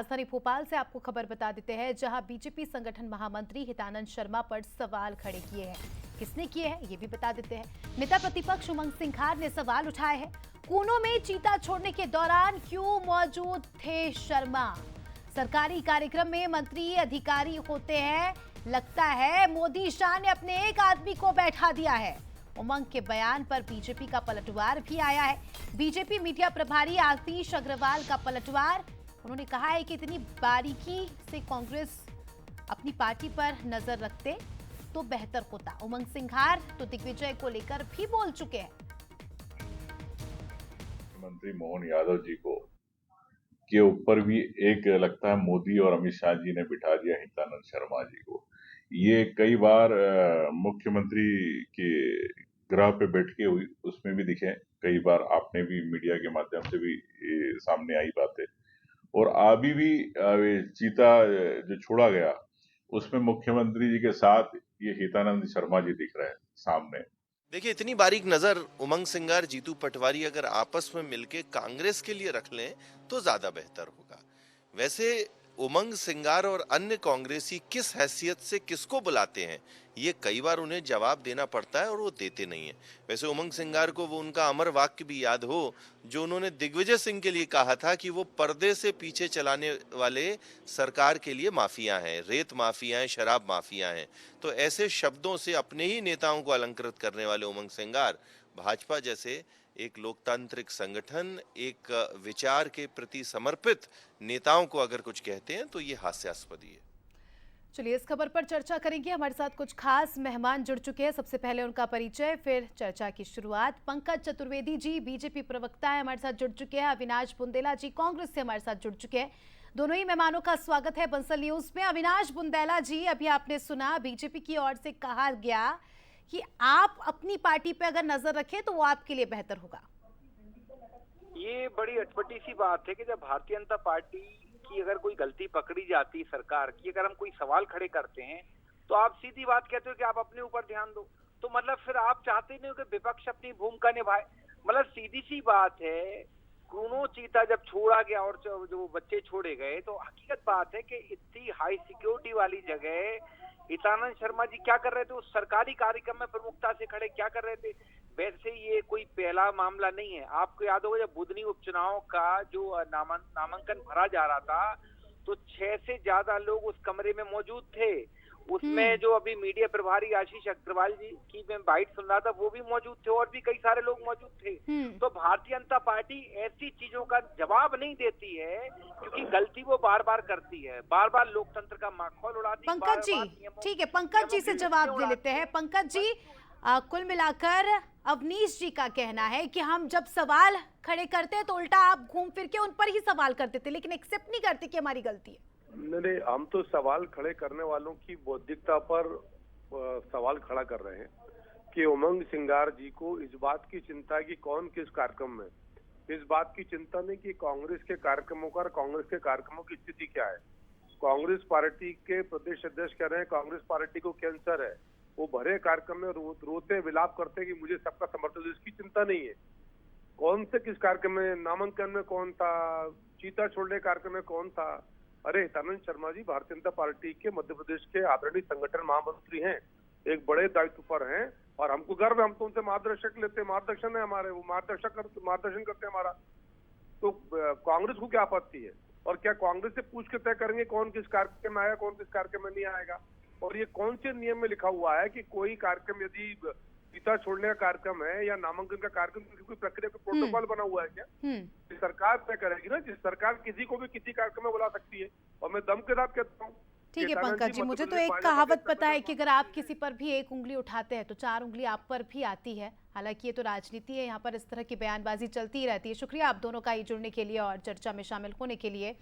राजधानी भोपाल से आपको खबर बता देते हैं, जहां बीजेपी संगठन महामंत्री हितानंद शर्मा पर सवाल खड़े किए हैं। किसने किए हैं ये भी बता देते हैं। नेता प्रतिपक्ष उमंग सिंघार ने सवाल उठाए हैं, कूनो में चीता छोड़ने के दौरान क्यों मौजूद थे शर्मा? सरकारी कार्यक्रम में मंत्री अधिकारी होते हैं, लगता है मोदी शाह ने अपने एक आदमी को बैठा दिया है। उमंग के बयान पर बीजेपी का पलटवार भी आया है। बीजेपी मीडिया प्रभारी आशीष अग्रवाल का पलटवार। उन्होंने कहा है कि इतनी बारीकी से कांग्रेस अपनी पार्टी पर नजर रखते तो बेहतर होता। उमंग सिंघार तो दिग्विजय को लेकर भी बोल चुके हैं। मंत्री मोहन यादव जी को के ऊपर भी एक लगता है मोदी और अमित शाह जी ने बिठा दिया हितानंद शर्मा जी को। ये कई बार मुख्यमंत्री के गृह पे बैठ के हुई उसमें भी दिखे, कई बार आपने भी मीडिया के माध्यम से भी सामने आई बातें। और अभी भी चीता जो छोड़ा गया उसमें मुख्यमंत्री जी के साथ ये हितानंद शर्मा जी दिख रहे हैं सामने। देखिए, इतनी बारीक नजर उमंग सिंगार, जीतू पटवारी अगर आपस में मिलके कांग्रेस के लिए रख लें तो ज्यादा बेहतर होगा। वैसे उमंग सिंगार और अन्य कांग्रेसी किस हैसियत से किसको बुलाते हैं, ये कई बार उन्हें जवाब देना पड़ता है और वो देते नहीं है। वैसे उमंग सिंगार को वो उनका अमर वाक्य भी याद हो जो उन्होंने दिग्विजय सिंह के लिए कहा था कि वो पर्दे से पीछे चलाने वाले सरकार के लिए माफिया हैं, रेत माफिया हैं, शराब माफिया हैं। तो ऐसे शब्दों से अपने ही नेताओं को अलंकृत करने वाले उमंग सिंगार भाजपा जैसे एक लोकतांत्रिक संगठन, एक विचार के प्रति समर्पित नेताओं को अगर कुछ कहते हैं तो ये हास्यास्पद ही है। चलिए इस खबर पर चर्चा करेंगे। हमारे साथ कुछ खास मेहमान जुड़ चुके हैं। सबसे पहले उनका परिचय, फिर चर्चा की शुरुआत। पंकज चतुर्वेदी जी बीजेपी प्रवक्ता है, हमारे साथ जुड़ चुके हैं। अविनाश बुंदेला जी कांग्रेस से हमारे साथ जुड़ चुके हैं। दोनों ही मेहमानों का स्वागत है बंसल न्यूज में। अविनाश बुंदेला जी, अभी आपने सुना बीजेपी की ओर से कहा गया कि आप अपनी पार्टी पे अगर नजर रखें तो वो आपके लिए बेहतर होगा। ये बड़ी अटपटी सी बात है कि जब भारतीय जनता पार्टी की अगर कोई गलती पकड़ी जाती सरकार की, अगर हम कोई सवाल खड़े करते हैं तो आप सीधी बात कहते हो कि आप अपने ऊपर ध्यान दो। तो मतलब फिर आप चाहते नहीं हो कि विपक्ष अपनी भूमिका निभाए। मतलब सीधी सी बात है, क्रूनो चीता जब छोड़ा गया और जो बच्चे छोड़े गए तो हकीकत बात है कि इतनी हाई सिक्योरिटी वाली जगह हितानंद शर्मा जी क्या कर रहे थे? उस सरकारी कार्यक्रम में प्रमुखता से खड़े क्या कर रहे थे? वैसे ये कोई पहला मामला नहीं है। आपको याद होगा जब बुधनी उपचुनाव का जो नामांकन भरा जा रहा था तो 6 से ज्यादा लोग उस कमरे में मौजूद थे। उसमें जो अभी मीडिया प्रभारी आशीष अग्रवाल जी की मैं बाइट सुन रहा था वो भी मौजूद थे और भी कई सारे लोग मौजूद थे। तो भारतीय जनता पार्टी ऐसी चीजों का जवाब नहीं देती है क्योंकि गलती वो बार बार करती है, बार बार लोकतंत्र का माखौल उड़ाती है। पंकज जी, ठीक है, पंकज जी से जवाब दे लेते हैं। पंकज जी, कुल मिलाकर अवनीश जी का कहना है कि हम जब सवाल खड़े करते हैं तो उल्टा आप घूम फिर के उन पर ही सवाल करते थे, लेकिन एक्सेप्ट नहीं करते कि हमारी गलती है। नहीं, हम तो सवाल खड़े करने वालों की बौद्धिकता पर सवाल खड़ा कर रहे हैं कि उमंग सिंगार जी को इस बात की चिंता है कि कौन किस कार्यक्रम में, इस बात की चिंता नहीं कि कांग्रेस के कार्यक्रमों का, कांग्रेस के कार्यक्रमों की स्थिति क्या है। कांग्रेस पार्टी के प्रदेश अध्यक्ष कह रहे हैं कांग्रेस पार्टी को कैंसर है, वो भरे कार्यक्रम में रोते विलाप करते कि मुझे सबका समर्थन, इसकी चिंता नहीं है। कौन से किस कार्यक्रम में, नामांकन में कौन था, चीता छोड़ने कार्यक्रम में कौन था? अरे हितानंद शर्मा जी भारतीय जनता पार्टी के मध्य प्रदेश के आदरणीय संगठन महामंत्री हैं, एक बड़े दायित्व पर हैं और हमको गर्व है, हम तो उनसे मार्गदर्शक लेते हैं, मार्गदर्शन है हमारे, वो मार्गदर्शन करते हैं हमारा। तो कांग्रेस को क्या आपत्ति है? और क्या कांग्रेस से पूछ के तय करेंगे कौन किस कार्यक्रम में आएगा, कौन किस कार्यक्रम में नहीं आएगा? और ये कौन से नियम में लिखा हुआ है कि कोई कार्यक्रम यदि चीता छोड़ने का कार्यक्रम है या नामांकन का कार्यक्रम, कोई प्रक्रिया का प्रोटोकॉल बना हुआ है क्या? सरकार तय करेगी ना, जिस सरकार किसी को भी किसी कार्यक्रम में बुला सकती है। और मैं दम के साथ कहता हूँ। ठीक है पंकज जी, मुझे तो एक कहावत पता है कि अगर आप किसी पर भी एक उंगली उठाते हैं तो 4 उंगली आप पर भी आती है। हालांकि ये तो राजनीति है, यहाँ पर इस तरह की बयानबाजी चलती ही रहती है। शुक्रिया आप दोनों का ही जुड़ने के लिए और चर्चा में शामिल होने के लिए।